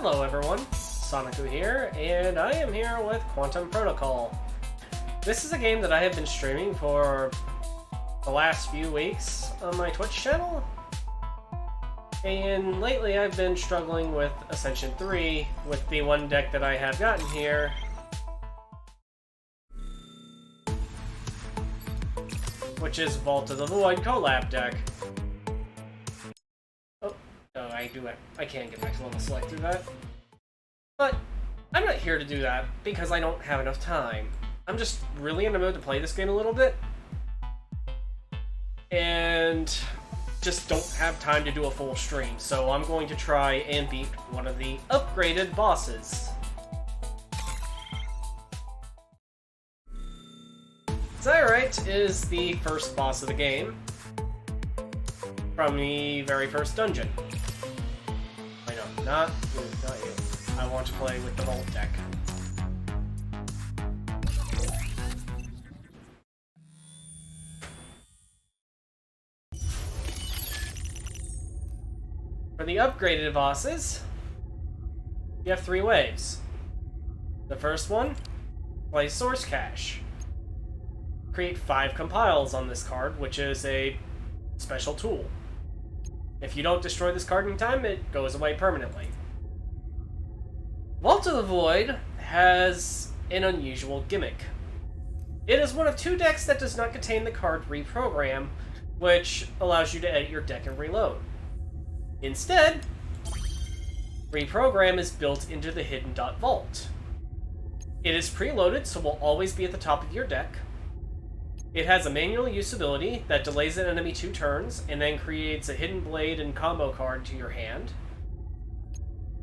Hello everyone, Sonikku here, and I am here with Protocol. This is a game that I have been streaming for the last few weeks on my Twitch channel. And lately I've been struggling with Ascension 3 with the one deck that I have gotten here. Which is Vault of the Void collab deck. I can get back to level select through that. But I'm not here to do that because I don't have enough time. I'm just really in the mood to play this game a little bit. And just don't have time to do a full stream. So I'm going to try and beat one of the upgraded bosses. Zyrite is the first boss of the game from the very first dungeon. I know, not you. I want to play with the Vault deck. For the upgraded bosses, you have 3 waves. The first one, play Source Cache. Create 5 compiles on this card, which is a special tool. If you don't destroy this card in time, it goes away permanently. Vault of the Void has an unusual gimmick. It is one of 2 decks that does not contain the card Reprogram, which allows you to edit your deck and reload. Instead, Reprogram is built into the hidden Vault. It is preloaded, so will always be at the top of your deck. It has a manual use ability that delays an enemy 2 turns, and then creates a Hidden Blade and combo card to your hand.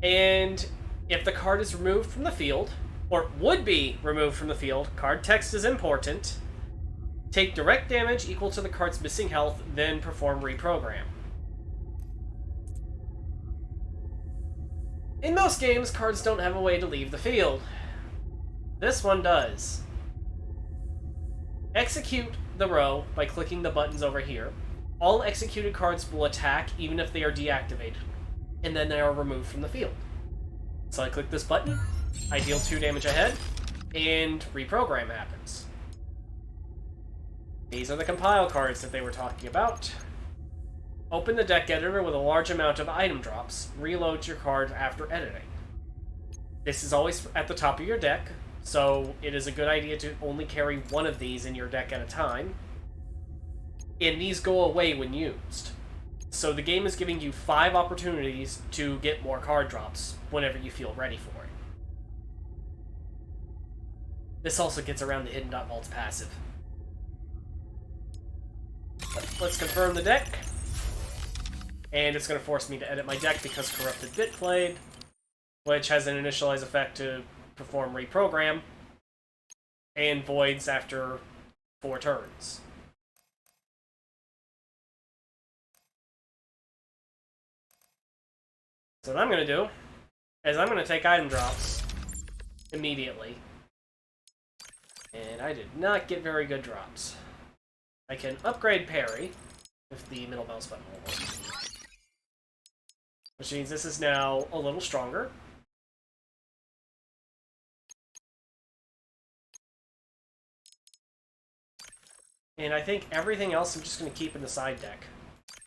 And if the card is removed from the field, or would be removed from the field, card text is important, take direct damage equal to the card's missing health, then perform Reprogram. In most games, cards don't have a way to leave the field. This one does. Execute the row by clicking the buttons over here. All executed cards will attack even if they are deactivated, and then they are removed from the field. So I click this button, I deal 2 damage ahead, and Reprogram happens. These are the compile cards that they were talking about. Open the deck editor with a large amount of item drops. Reload your card after editing. This is always at the top of your deck, so it is a good idea to only carry 1 of these in your deck at a time. And these go away when used. So the game is giving you 5 opportunities to get more card drops whenever you feel ready for it. This also gets around the Hidden Vault's passive. Let's confirm the deck. And it's going to force me to edit my deck because Corrupted Bit played, which has an initialize effect to perform Reprogram, and voids after 4 turns. So what I'm going to do is I'm going to take item drops immediately. And I did not get very good drops. I can upgrade parry if the middle mouse button will work. Which means this is now a little stronger. And I think everything else I'm just going to keep in the side deck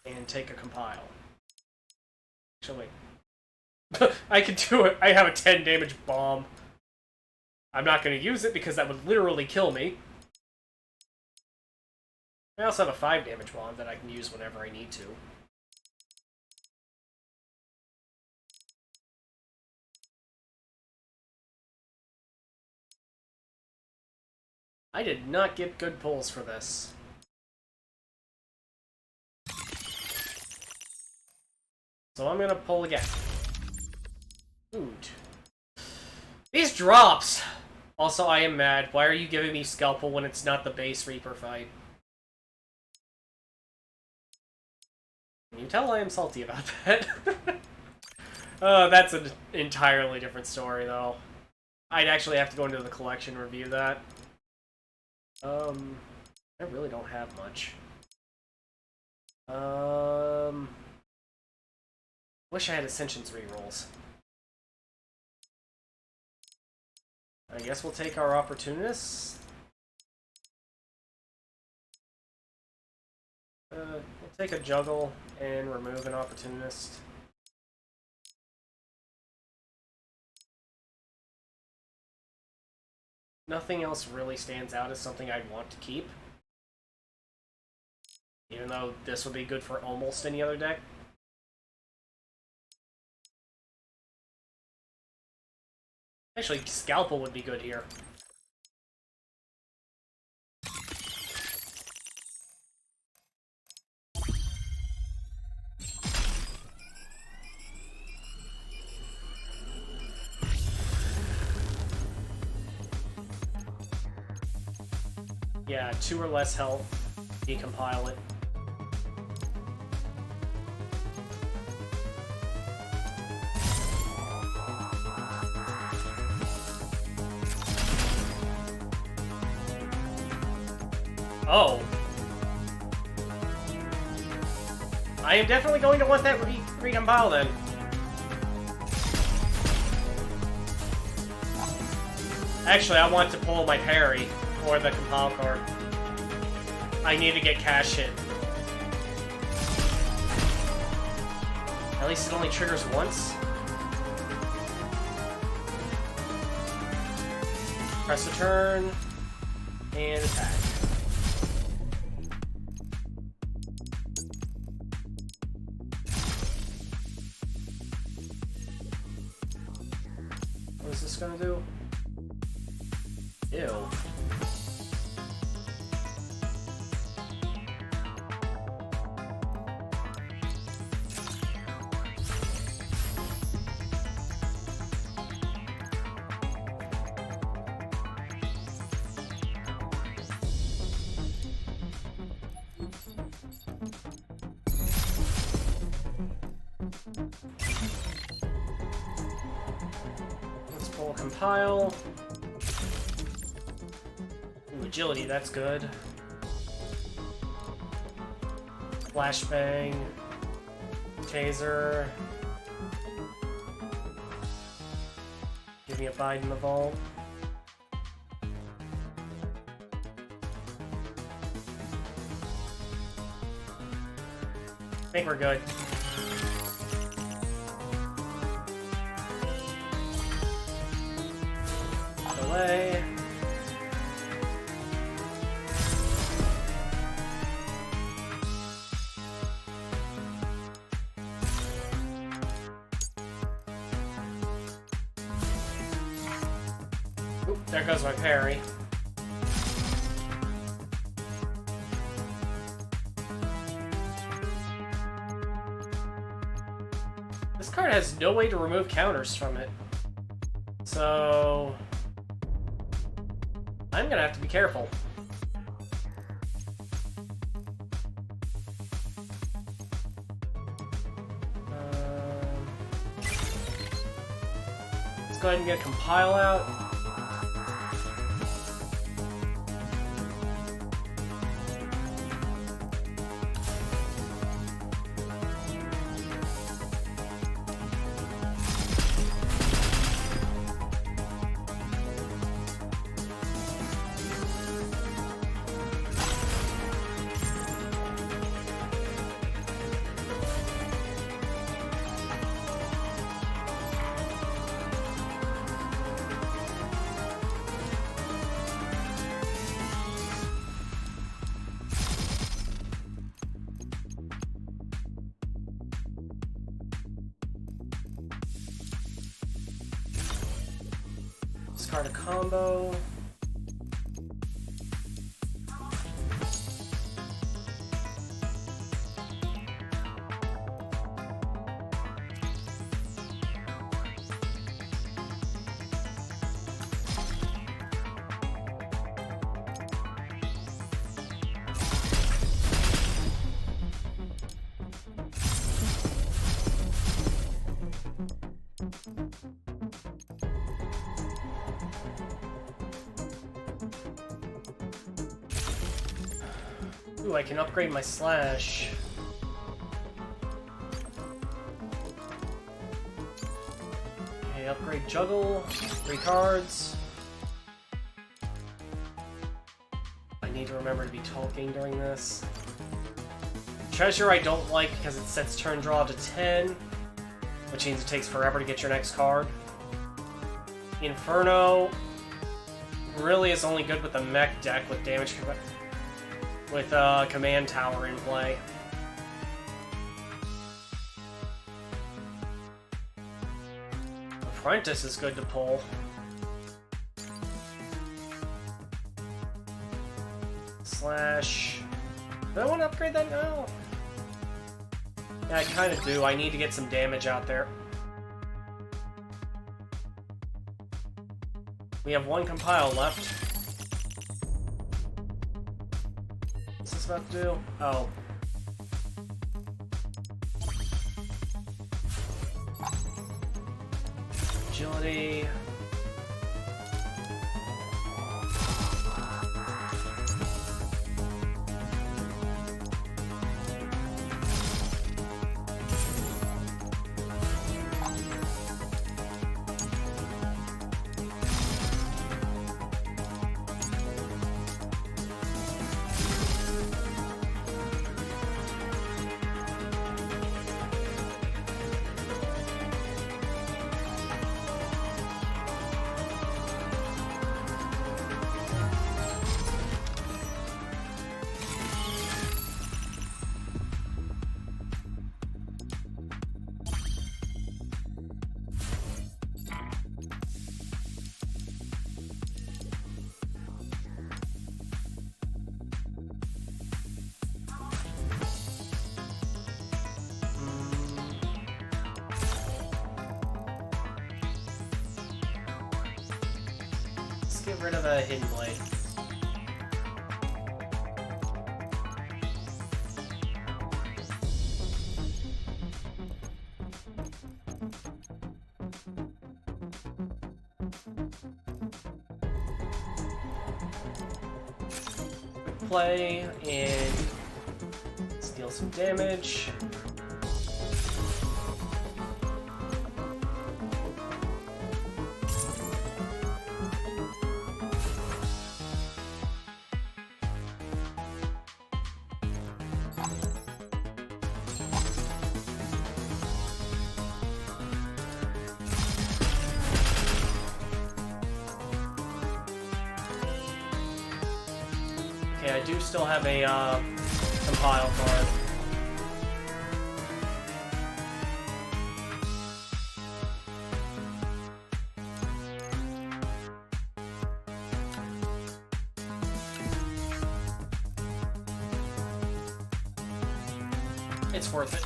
and take a compile. Actually, wait. I can do it. I have a 10 damage bomb. I'm not going to use it because that would literally kill me. I also have a 5 damage bomb that I can use whenever I need to. I did not get good pulls for this. So I'm gonna pull again. Dude. These drops! Also, I am mad. Why are you giving me Scalpel when it's not the base Reaper fight? Can you tell I am salty about that? Oh, that's an entirely different story, though. I'd actually have to go into the collection and review that. I really don't have much. Wish I had Ascension's rerolls. I guess we'll take our opportunists. We'll take a juggle and remove an opportunist. Nothing else really stands out as something I'd want to keep. Even though this would be good for almost any other deck. Actually, Scalpel would be good here. Yeah, 2 or less health. Decompile it. Oh. I am definitely going to want that recompile then. Actually, I want to pull my parry or the compile card. I need to get cash hit. At least it only triggers once. Press a turn and attack. What is this gonna do? Ew. Let's pull compile. Ooh, agility, that's good. Flashbang. Taser. Give me a bite in the vault. I think we're good. Delay. Oop, there goes my parry. This card has no way to remove counters from it. So I'm gonna have to be careful. Let's go ahead and get a compile out. Discard a combo. Ooh, I can upgrade my slash. Okay, upgrade juggle. 3 cards. remember to be talking during this. Treasure I don't like because it sets turn draw to 10, which means it takes forever to get your next card. Inferno really is only good with a mech deck with damage with command tower in play. Apprentice is good to pull. Slash... Do I want to upgrade that now? Yeah, I kind of do. I need to get some damage out there. We have one compile left. What's this about to do? Oh. Agility. Get rid of the Hidden Blade. Play and steal some damage. Okay, I do still have a compile card. It's worth it.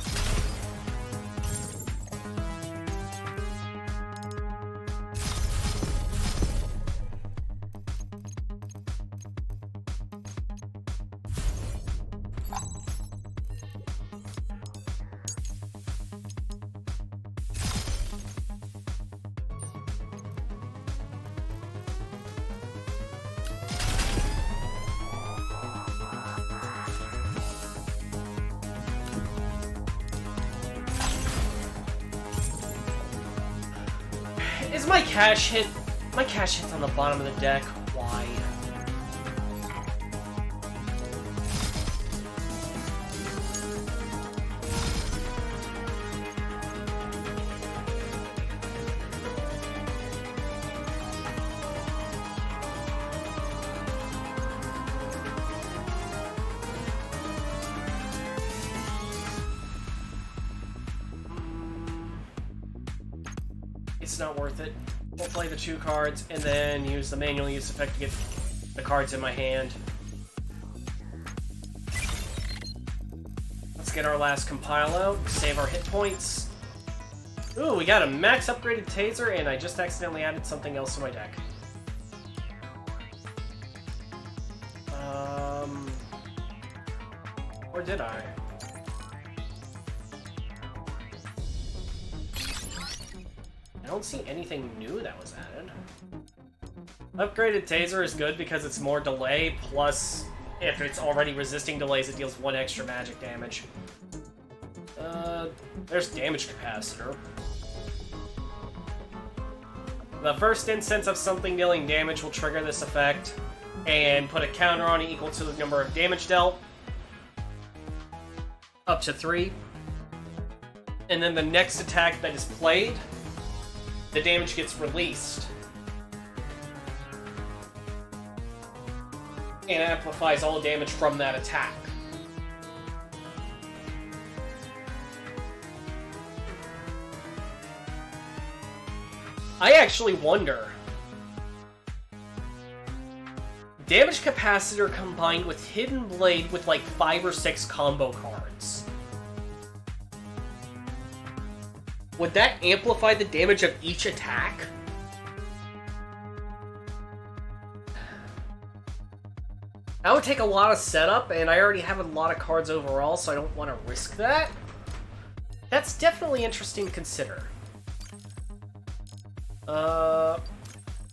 Is my cash hit? My cash hit's on the bottom of the deck. Why? It's not worth it. We'll play the 2 cards and then use the manual use effect to get the cards in my hand. Let's get our last compile out, save our hit points. Ooh, we got a max upgraded taser and I just accidentally added something else to my deck. Or did I? I don't see anything new that was added. Upgraded taser is good because it's more delay, plus if it's already resisting delays, it deals 1 extra magic damage. There's damage capacitor. The first instance of something dealing damage will trigger this effect, and put a counter on it equal to the number of damage dealt, up to 3. And then the next attack that is played, the damage gets released and amplifies all damage from that attack. I actually wonder, damage capacitor combined with hidden blade with like 5 or 6 combo cards, would that amplify the damage of each attack? That would take a lot of setup, and I already have a lot of cards overall, so I don't want to risk that. That's definitely interesting to consider.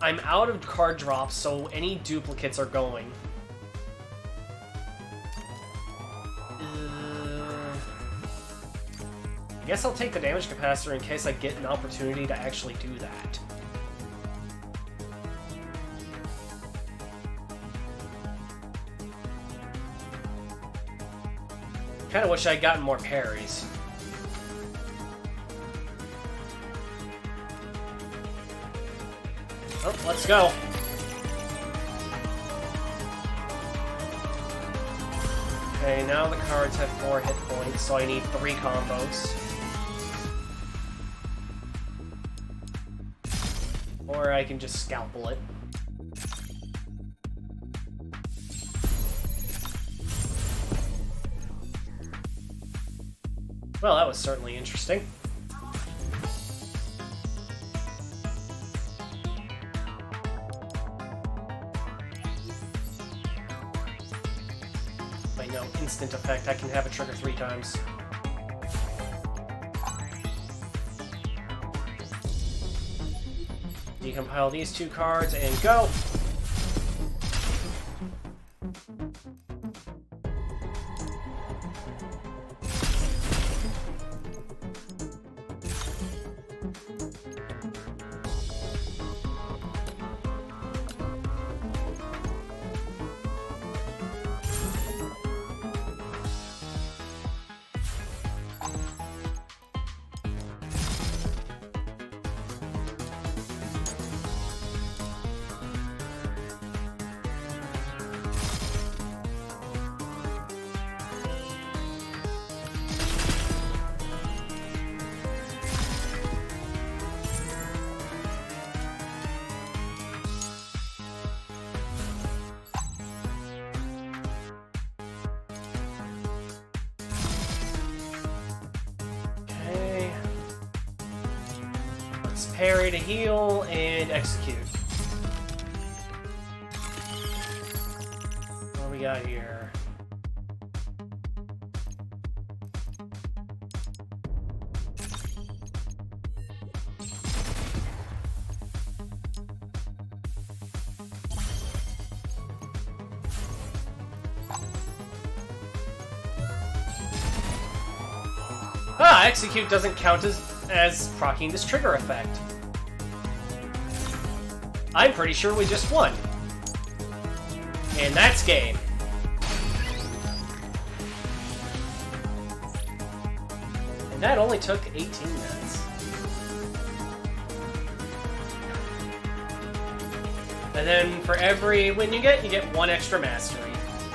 I'm out of card drops, so any duplicates are going. I guess I'll take the damage capacitor in case I get an opportunity to actually do that. Kinda wish I'd gotten more parries. Oh, let's go. Okay, now the cards have 4 hit points, so I need 3 combos. Or I can just scalpel it. Well, that was certainly interesting. Wait, no, instant effect. I can have it trigger 3 times. Decompile these 2 cards and go! Parry to heal, and execute. What do we got here? Ah, execute doesn't count as proccing this trigger effect. I'm pretty sure we just won. And that's game. And that only took 18 minutes. And then for every win you get 1 extra mastery.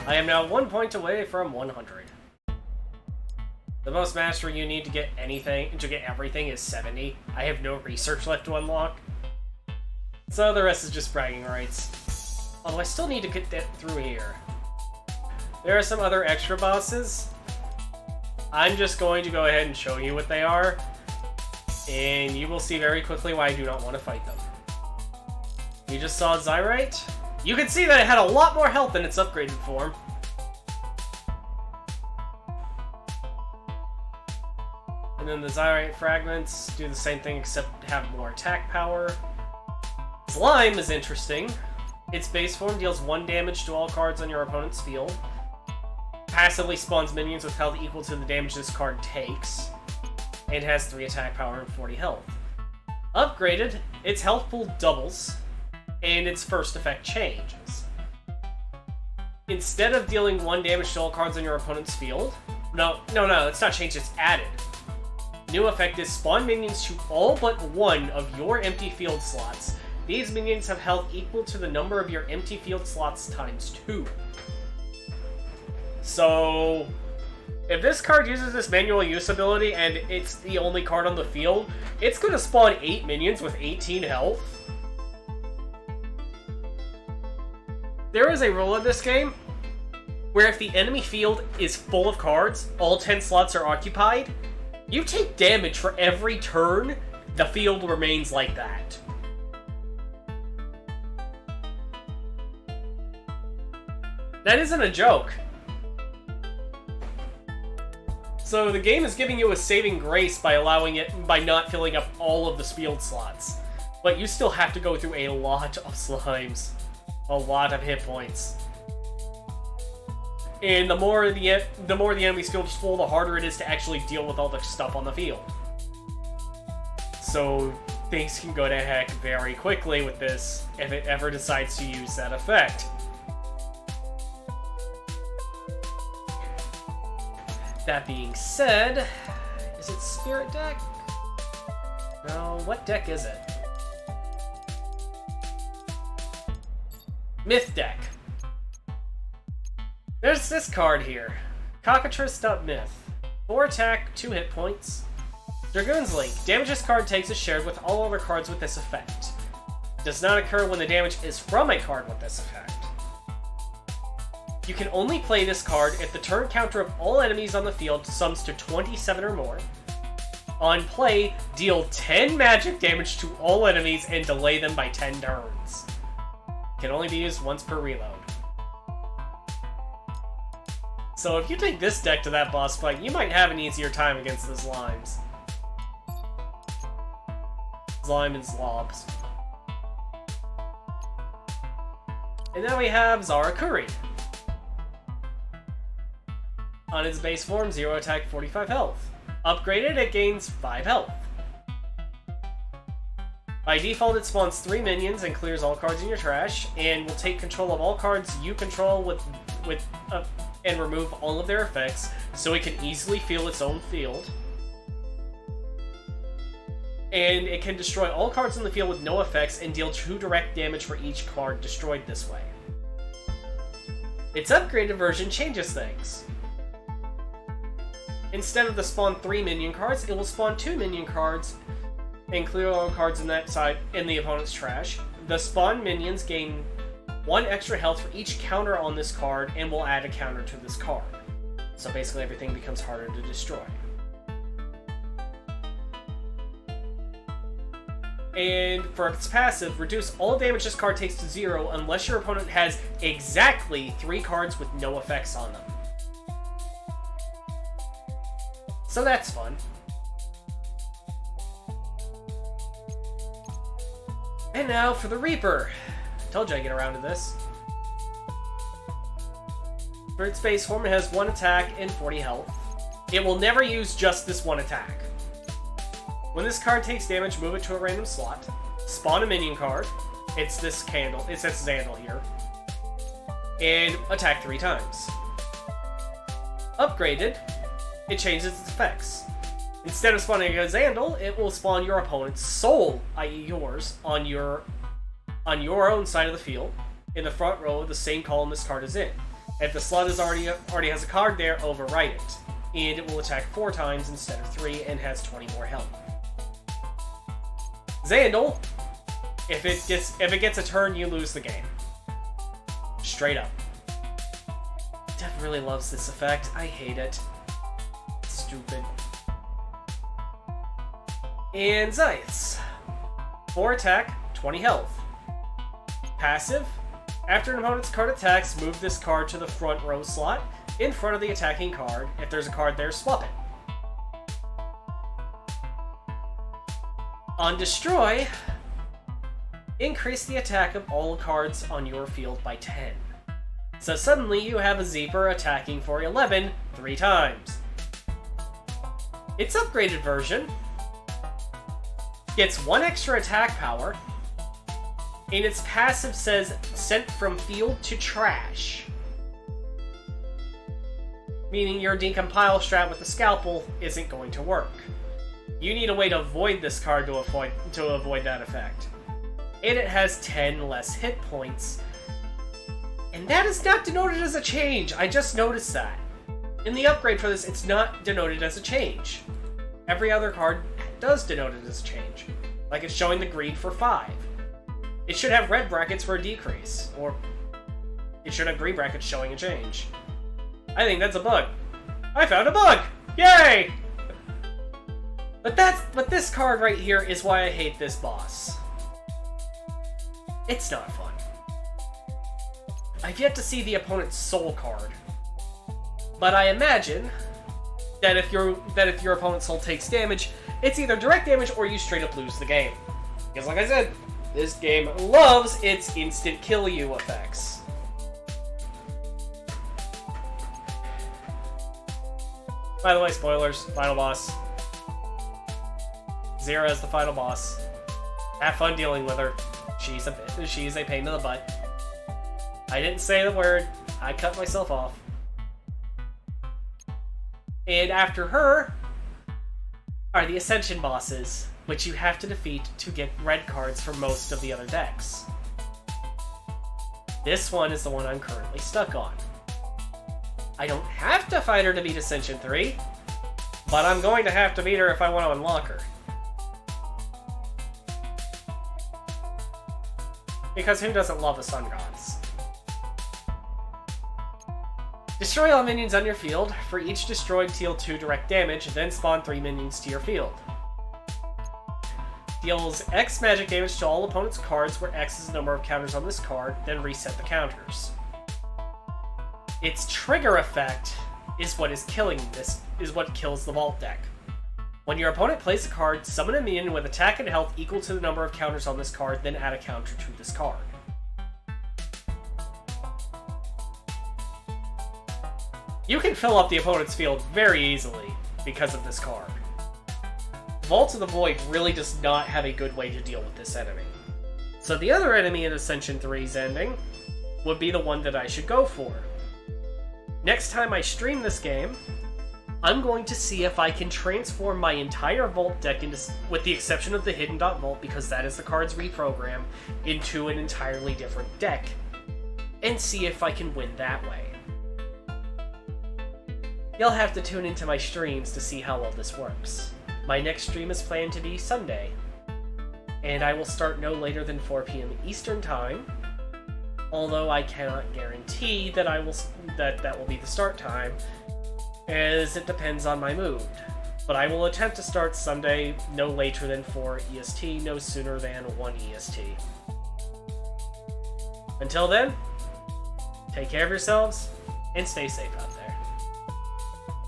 I am now 1 point away from 100. The most mastery you need to get everything is 70. I have no research left to unlock. So the rest is just bragging rights. Although I still need to get that through here. There are some other extra bosses. I'm just going to go ahead and show you what they are. And you will see very quickly why I do not want to fight them. You just saw Zyrite. You can see that it had a lot more health in its upgraded form. And then the Zyrite fragments do the same thing except have more attack power. Slime is interesting. Its base form deals 1 damage to all cards on your opponent's field. Passively spawns minions with health equal to the damage this card takes. And has 3 attack power and 40 health. Upgraded, its health pool doubles, and its first effect changes. instead of dealing 1 damage to all cards on your opponent's field... No, it's not changed, it's added. New effect is spawn minions to all but 1 of your empty field slots. These minions have health equal to the number of your empty field slots times 2. So, if this card uses this manual use ability and it's the only card on the field, it's going to spawn 8 minions with 18 health. There is a rule in this game where if the enemy field is full of cards, all 10 slots are occupied, you take damage for every turn the field remains like that. That isn't a joke. So the game is giving you a saving grace by not filling up all of the field slots. But you still have to go through a lot of slimes. A lot of hit points. And the more the enemy's field is full, the harder it is to actually deal with all the stuff on the field. So things can go to heck very quickly with this if it ever decides to use that effect. That being said, is it Spirit deck? No, what deck is it? Myth deck. There's this card here. Cockatrice.myth. 4 attack, 2 hit points. Dragoon's Link. Damage this card takes is shared with all other cards with this effect. Does not occur when the damage is from a card with this effect. You can only play this card if the turn counter of all enemies on the field sums to 27 or more. On play, deal 10 magic damage to all enemies and delay them by 10 turns. Can only be used once per reload. So if you take this deck to that boss fight, you might have an easier time against the slimes. Slime and slobs. And then we have Zarakuri. On its base form, 0 attack, 45 health. Upgraded, it gains 5 health. By default, it spawns 3 minions and clears all cards in your trash, and will take control of all cards you control and remove all of their effects, so it can easily fill its own field. And it can destroy all cards in the field with no effects and deal 2 direct damage for each card destroyed this way. Its upgraded version changes things. Instead of the spawn 3 minion cards, it will spawn 2 minion cards and clear all cards in the opponent's trash. The spawn minions gain 1 extra health for each counter on this card and will add a counter to this card. So basically everything becomes harder to destroy. And for its passive, reduce all damage this card takes to 0 unless your opponent has exactly 3 cards with no effects on them. So that's fun. And now for the Reaper. Told you I'd get around to this. For its base form, it has 1 attack and 40 health. It will never use just this 1 attack. When this card takes damage, move it to a random slot. Spawn a minion card. It's this candle. It's this Xandal here. And attack 3 times. Upgraded, it changes its effects. Instead of spawning a Xandal, it will spawn your opponent's soul, i.e. yours, on your own side of the field, in the front row of the same column this card is in. If the slot already has a card there, overwrite it. And it will attack 4 times instead of 3 and has 20 more health. Xandal, if it gets a turn, you lose the game. Straight up. Dev really loves this effect. I hate it. It's stupid. And Zeiss. 4 attack, 20 health. Passive. After an opponent's card attacks, move this card to the front row slot in front of the attacking card. If there's a card there, swap it. On Destroy, increase the attack of all cards on your field by 10. So suddenly you have a Zeeper attacking for 11 3 times. Its upgraded version gets 1 extra attack power, and its passive says sent from field to trash. meaning your decompile strat with the scalpel isn't going to work. You need a way to avoid this card to avoid that effect. And it has 10 less hit points. And that is not denoted as a change. I just noticed that. In the upgrade for this, it's not denoted as a change. Every other card does denote it as a change. Like it's showing the greed for 5. It should have red brackets for a decrease. Or it should have green brackets showing a change. I think that's a bug. I found a bug! Yay! But this card right here is why I hate this boss. It's not fun. I've yet to see the opponent's soul card. But I imagine that if your opponent's soul takes damage, it's either direct damage or you straight up lose the game. Because like I said, this game loves its instant kill you effects. By the way, spoilers, final boss. Zira is the final boss. Have fun dealing with her. She's a pain in the butt. I didn't say the word. I cut myself off. And after her are the Ascension bosses, which you have to defeat to get red cards for most of the other decks. This one is the one I'm currently stuck on. I don't have to fight her to beat Ascension 3, but I'm going to have to beat her if I want to unlock her. Because who doesn't love the Sun Gods? Destroy all minions on your field. For each destroyed, deal 2 direct damage, then spawn 3 minions to your field. Deals X magic damage to all opponent's cards, where X is the number of counters on this card, then reset the counters. Its trigger effect is what kills the Vault deck. When your opponent plays a card, summon a minion with attack and health equal to the number of counters on this card, then add a counter to this card. You can fill up the opponent's field very easily because of this card. Vault of the Void really does not have a good way to deal with this enemy. So the other enemy in Ascension 3's ending would be the one that I should go for. Next time I stream this game, I'm going to see if I can transform my entire Vault deck into, with the exception of the Hidden Dot Vault, because that is the card's reprogram, into an entirely different deck, and see if I can win that way. You'll have to tune into my streams to see how well this works. My next stream is planned to be Sunday, and I will start no later than 4 PM Eastern Time, although I cannot guarantee that that will be the start time, as it depends on my mood. But I will attempt to start Sunday no later than 4 EST, no sooner than 1 EST. Until then, take care of yourselves, and stay safe out there.